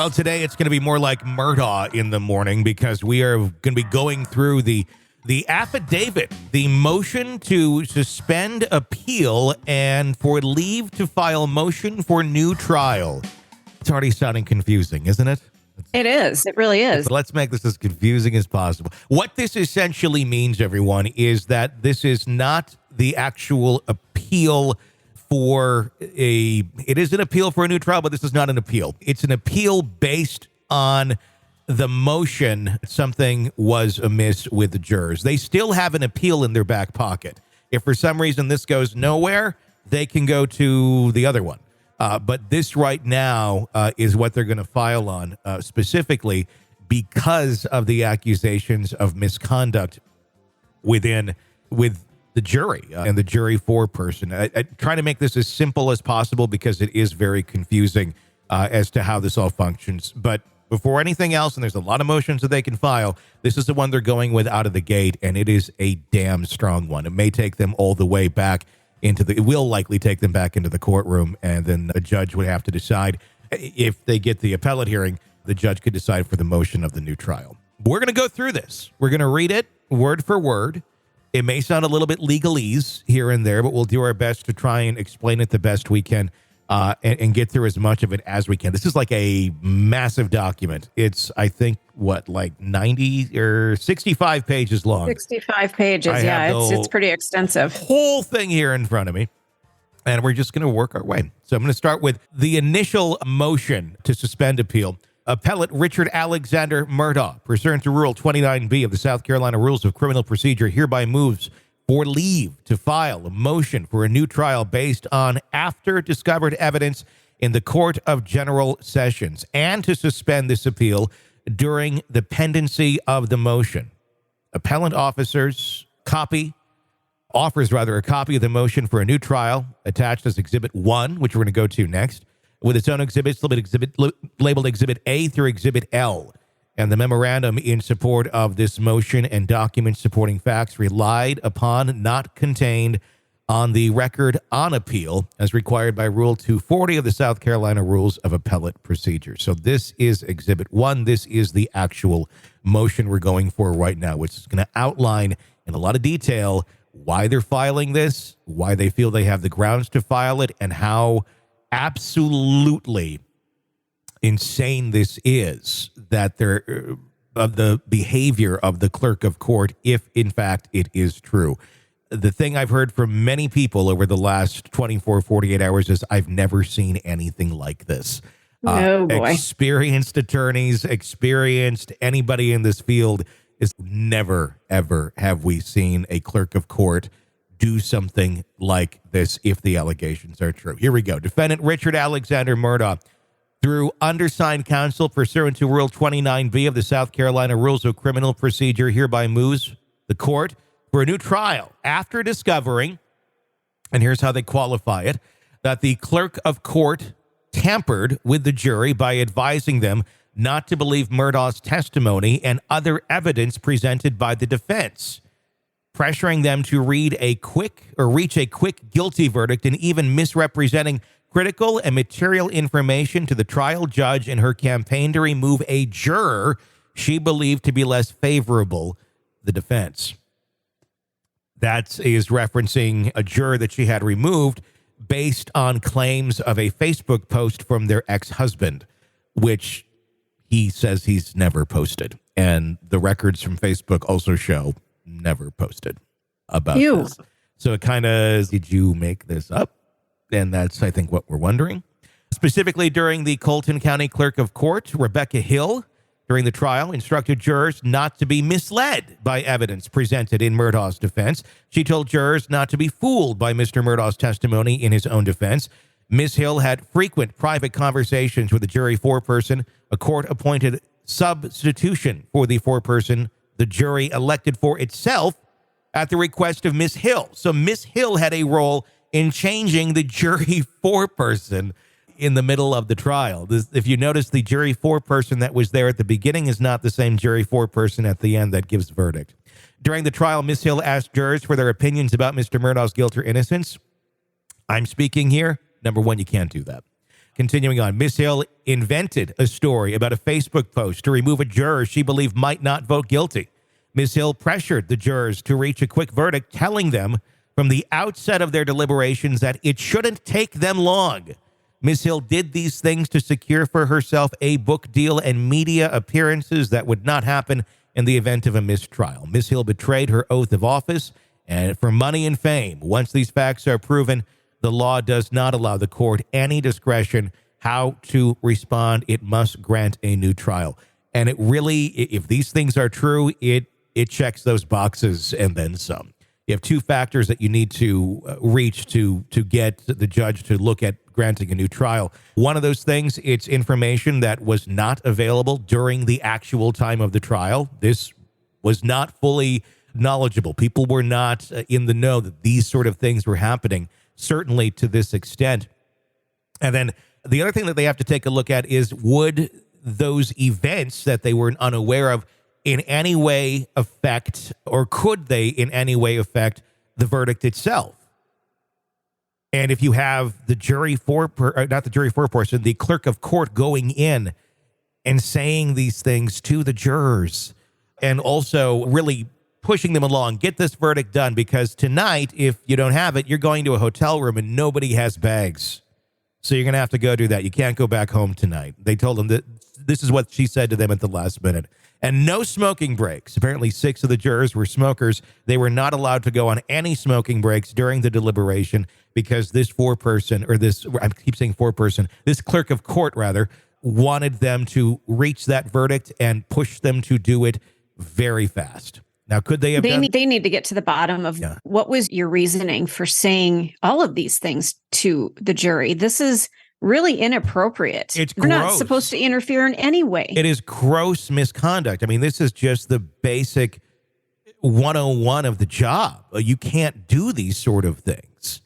Well, today it's going to be more like Murdaugh in the morning because we are going to be going through the affidavit, the motion to suspend appeal and for leave to file motion for new trial. It's already sounding confusing, isn't it? It is. It really is. But let's make this as confusing as possible. What this essentially means, everyone, is that this is not the actual appeal for it is an appeal for a new trial, but this is not an appeal. It's an appeal based on the motion something was amiss with the jurors. They still have an appeal in their back pocket. If for some reason this goes nowhere, they can go to the other one. But this right now is what they're going to file on specifically because of the accusations of misconduct with the jury and the jury foreperson. I try to make this as simple as possible because it is very confusing as to how this all functions. But before anything else, and there's a lot of motions that they can file, this is the one they're going with out of the gate, and it is a damn strong one. It may take them all the way back it will likely take them back into the courtroom, and then a judge would have to decide if they get the appellate hearing. The judge could decide for the motion of the new trial. We're going to go through this. We're going to read it word for word. It may sound a little bit legalese here and there, but we'll do our best to try and explain it the best we can and get through as much of it as we can. This is like a massive document. It's, I think, like 90 or 65 pages long. 65 pages, yeah. It's pretty extensive. Whole thing here in front of me. And we're just going to work our way. So I'm going to start with the initial motion to suspend appeal. Appellate Richard Alexander Murdaugh, pursuant to Rule 29B of the South Carolina Rules of Criminal Procedure, hereby moves for leave to file a motion for a new trial based on after discovered evidence in the Court of General Sessions and to suspend this appeal during the pendency of the motion. Appellant offers a copy of the motion for a new trial attached as Exhibit 1, which we're going to go to next, with its own exhibits labeled Exhibit A through Exhibit L. And the memorandum in support of this motion and documents supporting facts relied upon, not contained on the record on appeal, as required by Rule 240 of the South Carolina Rules of Appellate Procedure. So this is Exhibit 1. This is the actual motion we're going for right now, which is going to outline in a lot of detail why they're filing this, why they feel they have the grounds to file it, and how absolutely insane this is that of the behavior of the clerk of court, if in fact it is true. The thing I've heard from many people over the last 24, 48 hours is I've never seen anything like this. Oh, boy. Experienced attorneys, anybody in this field is never, ever have we seen a clerk of court do something like this if the allegations are true. Here we go. Defendant Richard Alexander Murdaugh, through undersigned counsel pursuant to Rule 29B of the South Carolina Rules of Criminal Procedure, hereby moves the court for a new trial after discovering, and here's how they qualify it, that the clerk of court tampered with the jury by advising them not to believe Murdaugh's testimony and other evidence presented by the defense, pressuring them to reach a quick guilty verdict, and even misrepresenting critical and material information to the trial judge in her campaign to remove a juror she believed to be less favorable the defense. That is referencing a juror that she had removed based on claims of a Facebook post from their ex-husband, which he says he's never posted. And the records from Facebook also show never posted about this. So it kind of, did you make this up? And that's, I think, what we're wondering. Specifically, during the Colton County Clerk of Court, Rebecca Hill, during the trial, instructed jurors not to be misled by evidence presented in Murdaugh's defense. She told jurors not to be fooled by Mr. Murdaugh's testimony in his own defense. Ms. Hill had frequent private conversations with the jury foreperson, a court-appointed substitution for the foreperson the jury elected for itself at the request of Ms. Hill. So Ms. Hill had a role in changing the jury foreperson in the middle of the trial. If you notice, the jury foreperson that was there at the beginning is not the same jury foreperson at the end that gives verdict. During the trial, Ms. Hill asked jurors for their opinions about Mr. Murdaugh's guilt or innocence. I'm speaking here. Number one, you can't do that. Continuing on, Miss Hill invented a story about a Facebook post to remove a juror she believed might not vote guilty. Miss Hill pressured the jurors to reach a quick verdict, telling them from the outset of their deliberations that it shouldn't take them long. Miss Hill did these things to secure for herself a book deal and media appearances that would not happen in the event of a mistrial. Miss Hill betrayed her oath of office and for money and fame. Once these facts are proven, the law does not allow the court any discretion how to respond. It must grant a new trial. And it really, if these things are true, it checks those boxes and then some. You have two factors that you need to reach to get the judge to look at granting a new trial. One of those things, it's information that was not available during the actual time of the trial. This was not fully knowledgeable. People were not in the know that these sort of things were happening, certainly to this extent. And then the other thing that they have to take a look at is, would those events that they were unaware of in any way affect, or could they in any way affect the verdict itself? And if you have the the clerk of court going in and saying these things to the jurors and also really pushing them along, get this verdict done, because tonight, if you don't have it, you're going to a hotel room and nobody has bags. So you're going to have to go do that. You can't go back home tonight. They told them that this is what she said to them at the last minute. And no smoking breaks. Apparently 6 of the jurors were smokers. They were not allowed to go on any smoking breaks during the deliberation because this this clerk of court, rather, wanted them to reach that verdict and push them to do it very fast. Now, could they have They need to get to the bottom of what was your reasoning for saying all of these things to the jury. This is really inappropriate. It's You're gross. not supposed to interfere in any way. It is gross misconduct. I mean, this is just the basic 101 of the job. You can't do these sort of things.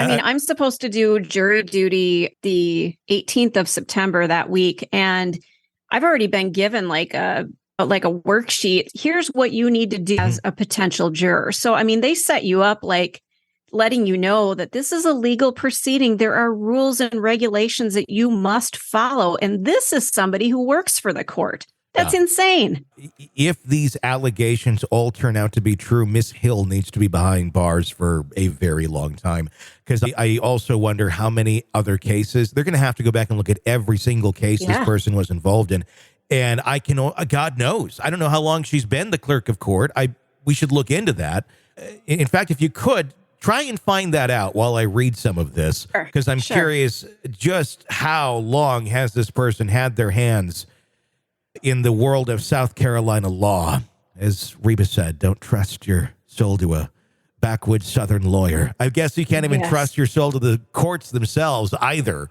I mean, I'm supposed to do jury duty the 18th of September that week, and I've already been given like a worksheet. Here's what you need to do as a potential juror. So, I mean, they set you up like letting you know that this is a legal proceeding. There are rules and regulations that you must follow. And this is somebody who works for the court. That's insane. If these allegations all turn out to be true, Miss Hill needs to be behind bars for a very long time. Because I also wonder how many other cases, they're going to have to go back and look at every single case this person was involved in. And God knows, I don't know how long she's been the clerk of court. We should look into that. In fact, if you could, try and find that out while I read some of this, because I'm curious just how long has this person had their hands in the world of South Carolina law. As Reba said, don't trust your soul to a backwoods Southern lawyer. I guess you can't even trust your soul to the courts themselves either,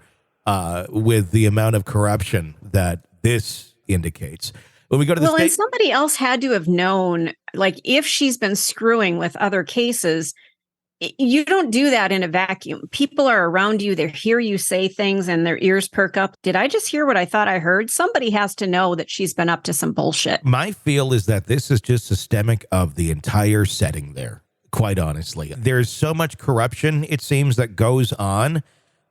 with the amount of corruption that this indicates. When we go to the and somebody else had to have known, like, if she's been screwing with other cases. You don't do that in a vacuum. People are around you. They hear you say things and their ears perk up. Did I just hear what I thought I heard? Somebody has to know that she's been up to some bullshit. My feel is that this is just systemic of the entire setting there, quite honestly. There's so much corruption, it seems, that goes on,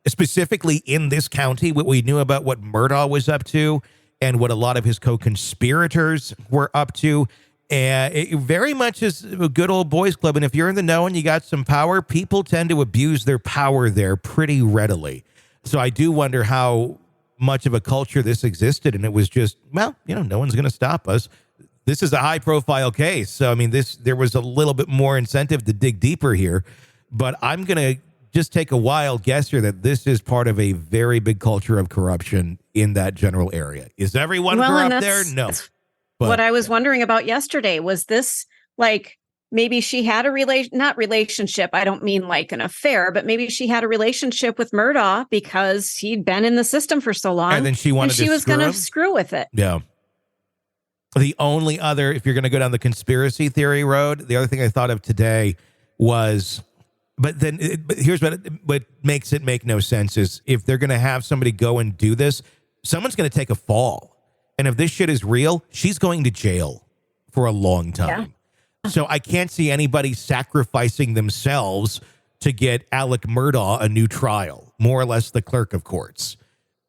specifically in this county. What we knew about what Murdaugh was up to and what a lot of his co-conspirators were up to. And it very much is a good old boys club. And if you're in the know and you got some power, people tend to abuse their power there pretty readily. So I do wonder how much of a culture this existed. And it was just, well, no one's going to stop us. This is a high profile case. So, I mean, there was a little bit more incentive to dig deeper here. But I'm going to just take a wild guess here that this is part of a very big culture of corruption in that general area. Is everyone corrupt there? No. But what I was wondering about yesterday was this, like, maybe she had a not relationship. I don't mean like an affair, but maybe she had a relationship with Murdaugh because he'd been in the system for so long. And then she was going to screw with it. Yeah. The only other, if you're going to go down the conspiracy theory road, the other thing I thought of today was, but here's what makes it make no sense is if they're going to have somebody go and do this, someone's going to take a fall. And if this shit is real, she's going to jail for a long time. Yeah. So I can't see anybody sacrificing themselves to get Alec Murdaugh a new trial, more or less the clerk of courts.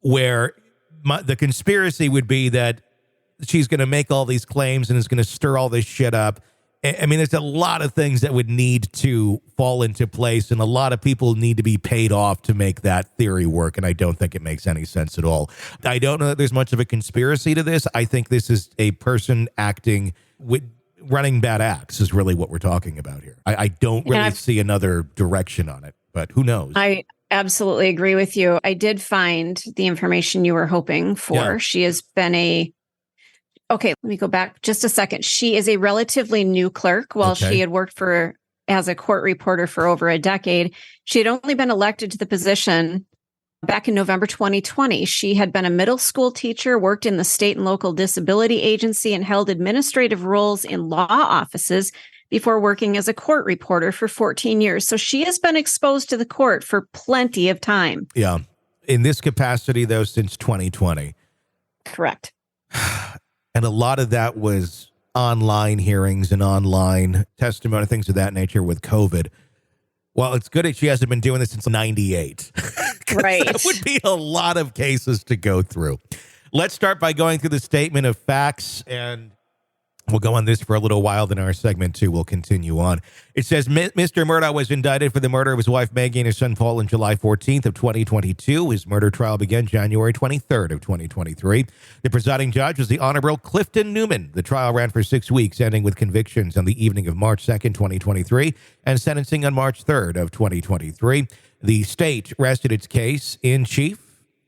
where the conspiracy would be that she's going to make all these claims and is going to stir all this shit up. I mean, there's a lot of things that would need to fall into place, and a lot of people need to be paid off to make that theory work, and I don't think it makes any sense at all. I don't know that there's much of a conspiracy to this. I think this is a person acting with running bad acts is really what we're talking about here. I don't really see another direction on it, but who knows? I absolutely agree with you. I did find the information you were hoping for. Yeah. She has been okay, let me go back just a second. She is a relatively new clerk. While she had worked as a court reporter for over a decade, she had only been elected to the position back in November 2020. She had been a middle school teacher, worked in the state and local disability agency, and held administrative roles in law offices before working as a court reporter for 14 years. So she has been exposed to the court for plenty of time. Yeah. In this capacity, though, since 2020. Correct. And a lot of that was online hearings and online testimony, things of that nature with COVID. Well, it's good that she hasn't been doing this since 98. Right. That would be a lot of cases to go through. Let's start by going through the statement of facts, and we'll go on this for a little while. Then our segment 2 will continue on. It says, Mr. Murdaugh was indicted for the murder of his wife, Maggie, and his son, Paul, on July 14th of 2022. His murder trial began January 23rd of 2023. The presiding judge was the Honorable Clifton Newman. The trial ran for 6 weeks, ending with convictions on the evening of March 2nd, 2023, and sentencing on March 3rd of 2023. The state rested its case in chief,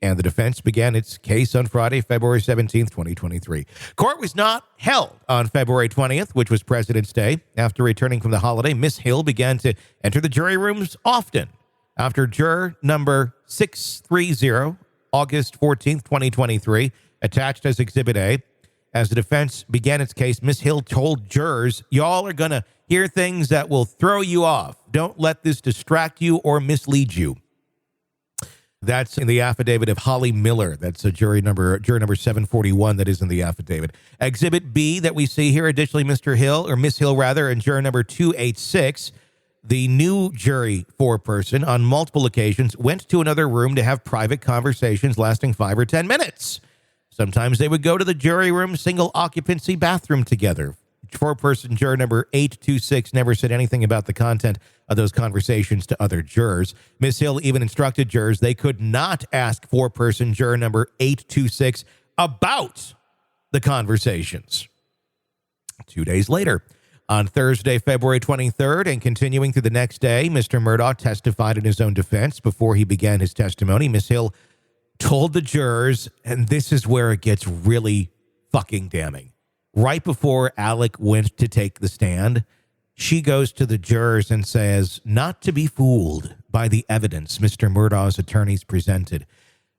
and the defense began its case on Friday, February 17th, 2023. Court was not held on February 20th, which was President's Day. After returning from the holiday, Miss Hill began to enter the jury rooms often. After juror number 630, August 14th, 2023, attached as Exhibit A, as the defense began its case, Miss Hill told jurors, y'all are going to hear things that will throw you off. Don't let this distract you or mislead you. That's in the affidavit of Holly Miller. That's a juror number 741 that is in the affidavit. Exhibit B that we see here, additionally, Miss Hill, and juror number 286, the new jury foreperson, on multiple occasions went to another room to have private conversations lasting 5 or 10 minutes. Sometimes they would go to the jury room single occupancy bathroom together. Foreperson juror number 826 never said anything about the content of those conversations to other jurors. Ms. Hill even instructed jurors they could not ask foreperson juror number 826 about the conversations. 2 days later, on Thursday, February 23rd, and continuing through the next day, Mr. Murdaugh testified in his own defense. Before he began his testimony, Ms. Hill told the jurors, and this is where it gets really fucking damning. Right before Alec went to take the stand, she goes to the jurors and says, not to be fooled by the evidence Mr. Murdaugh's attorneys presented,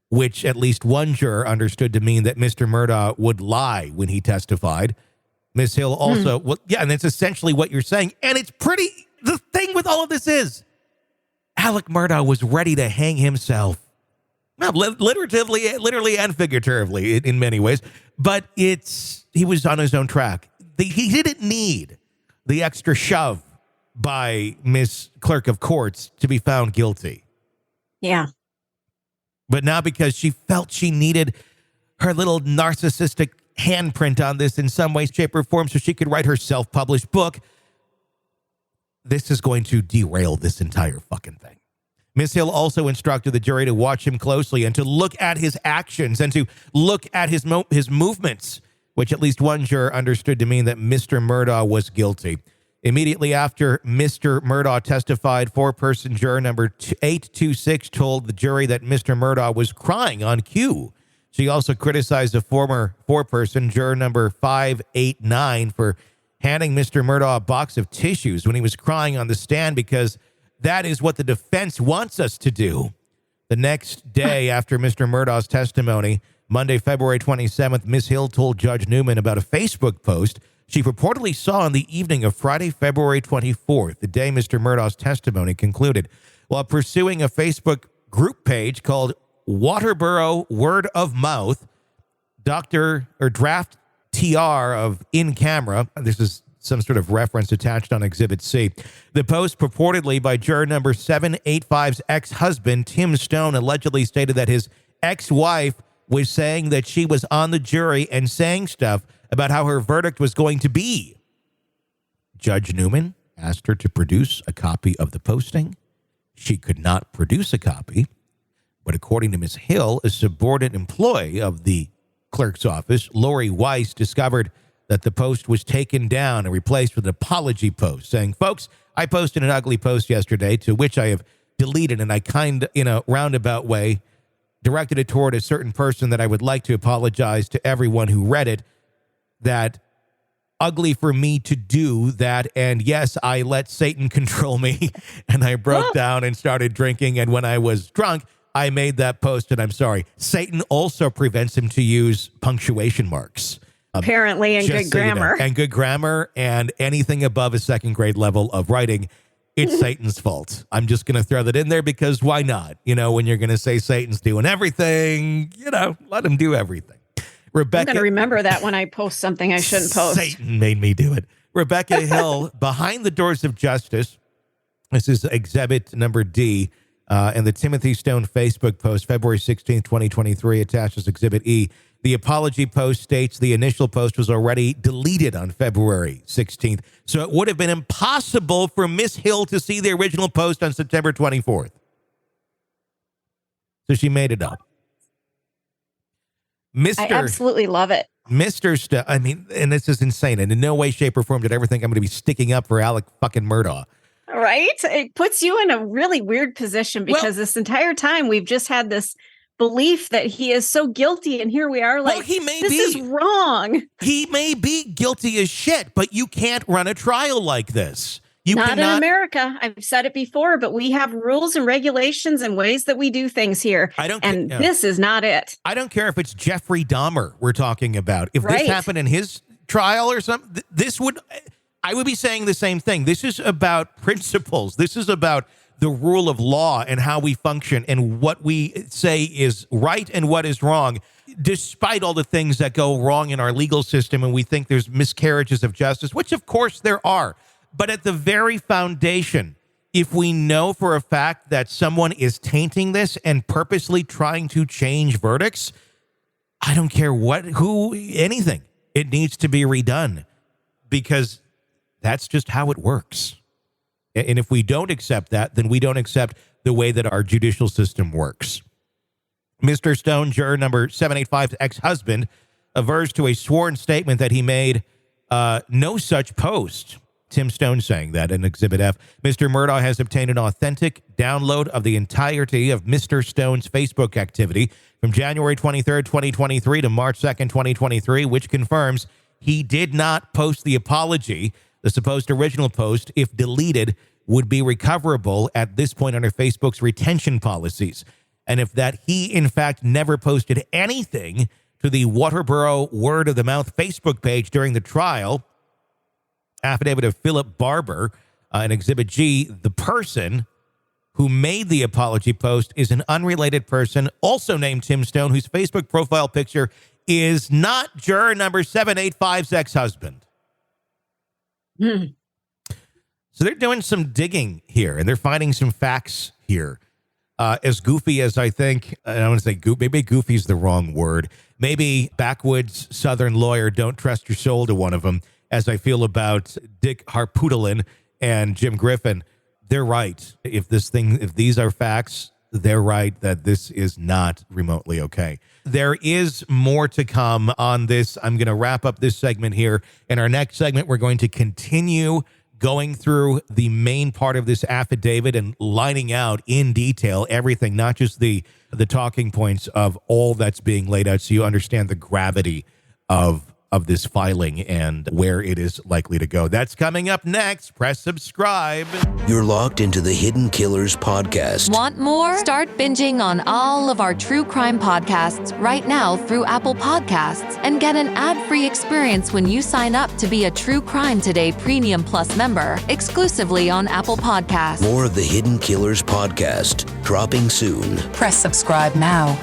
which at least one juror understood to mean that Mr. Murdaugh would lie when he testified. Ms. Hill also, well, yeah, and that's essentially what you're saying. And it's the thing with all of this is, Alec Murdaugh was ready to hang himself. Well, literally and figuratively in many ways, but he was on his own track. He didn't need the extra shove by Miss Clerk of Courts to be found guilty. Yeah. But now because she felt she needed her little narcissistic handprint on this in some way, shape, or form so she could write her self-published book, this is going to derail this entire fucking thing. Ms. Hill also instructed the jury to watch him closely and to look at his actions and to look at his movements, which at least one juror understood to mean that Mr. Murdaugh was guilty. Immediately after Mr. Murdaugh testified, foreperson juror number 826 told the jury that Mr. Murdaugh was crying on cue. She also criticized the former foreperson, juror number 589, for handing Mr. Murdaugh a box of tissues when he was crying on the stand because that is what the defense wants us to do. The next day after Mr. Murdaugh's testimony, Monday, February 27th, Ms. Hill told Judge Newman about a Facebook post she purportedly saw on the evening of Friday, February 24th, the day Mr. Murdaugh's testimony concluded. While pursuing a Facebook group page called Waterboro Word of Mouth, draft TR of In Camera, this is some sort of reference attached on Exhibit C. The post purportedly by juror number 785's ex-husband, Tim Stone, allegedly stated that his ex-wife was saying that she was on the jury and saying stuff about how her verdict was going to be. Judge Newman asked her to produce a copy of the posting. She could not produce a copy, but according to Ms. Hill, a subordinate employee of the clerk's office, Lori Weiss, discovered that the post was taken down and replaced with an apology post saying, folks, I posted an ugly post yesterday to which I have deleted, and I kind of, in a roundabout way, directed it toward a certain person that I would like to apologize to everyone who read it. That ugly for me to do that. And yes, I let Satan control me and I broke down and started drinking. And when I was drunk, I made that post and I'm sorry. Satan also prevents him to use punctuation marks. Apparently, and good grammar. And good grammar and anything above a second grade level of writing, it's Satan's fault. I'm just going to throw that in there because why not? You know, when you're going to say Satan's doing everything, you know, let him do everything. Rebecca, I'm going to remember that when I post something I shouldn't post. Satan made me do it. Rebecca Hill, Behind the Doors of Justice. This is exhibit number D. And the Timothy Stone Facebook post, February 16th, 2023, attaches exhibit E. The apology post states the initial post was already deleted on February 16th. So it would have been impossible for Miss Hill to see the original post on September 24th. So she made it up. I absolutely love it. Mr. I mean, and this is insane. And in no way, shape, or form did I ever think I'm going to be sticking up for Alec fucking Murdaugh. Right? It puts you in a really weird position because this entire time we've just had this belief that he is so guilty. And here we are like, this is wrong. He may be guilty as shit, but you can't run a trial like this. Not in America. I've said it before, but we have rules and regulations and ways that we do things here. This is not it. I don't care if it's Jeffrey Dahmer we're talking about. If this happened in his trial or something, I would be saying the same thing. This is about principles. This is about the rule of law and how we function and what we say is right and what is wrong, despite all the things that go wrong in our legal system and we think there's miscarriages of justice, which of course there are. But at the very foundation, if we know for a fact that someone is tainting this and purposely trying to change verdicts, I don't care anything. It needs to be redone because that's just how it works. And if we don't accept that, then we don't accept the way that our judicial system works. Mr. Stone, juror number 785's ex-husband, avers to a sworn statement that he made no such post. Tim Stone saying that in Exhibit F. Mr. Murdaugh has obtained an authentic download of the entirety of Mr. Stone's Facebook activity from January 23rd, 2023 to March 2nd, 2023, which confirms he did not post the apology. The supposed original post, if deleted, would be recoverable at this point under Facebook's retention policies. And if that he, in fact, never posted anything to the Waterboro Word of the Mouth Facebook page during the trial, affidavit of Philip Barber in Exhibit G, the person who made the apology post is an unrelated person, also named Tim Stone, whose Facebook profile picture is not juror number 785's ex-husband. So they're doing some digging here, and they're finding some facts here. As goofy as I think, I don't want to say goofy, maybe goofy is the wrong word. Maybe backwoods Southern lawyer, don't trust your soul to one of them, as I feel about Dick Harpootlian and Jim Griffin. They're right. If these are facts, they're right that this is not remotely okay. There is more to come on this. I'm going to wrap up this segment here. In our next segment, we're going to continue going through the main part of this affidavit and lining out in detail everything, not just the talking points of all that's being laid out, so you understand the gravity of this filing and where it is likely to go. That's coming up next. Press subscribe. You're locked into the Hidden Killers podcast. Want more? Start binging on all of our true crime podcasts right now through Apple Podcasts and get an ad-free experience when you sign up to be a True Crime Today Premium Plus member, exclusively on Apple Podcasts. More of the Hidden Killers podcast, dropping soon. Press subscribe now.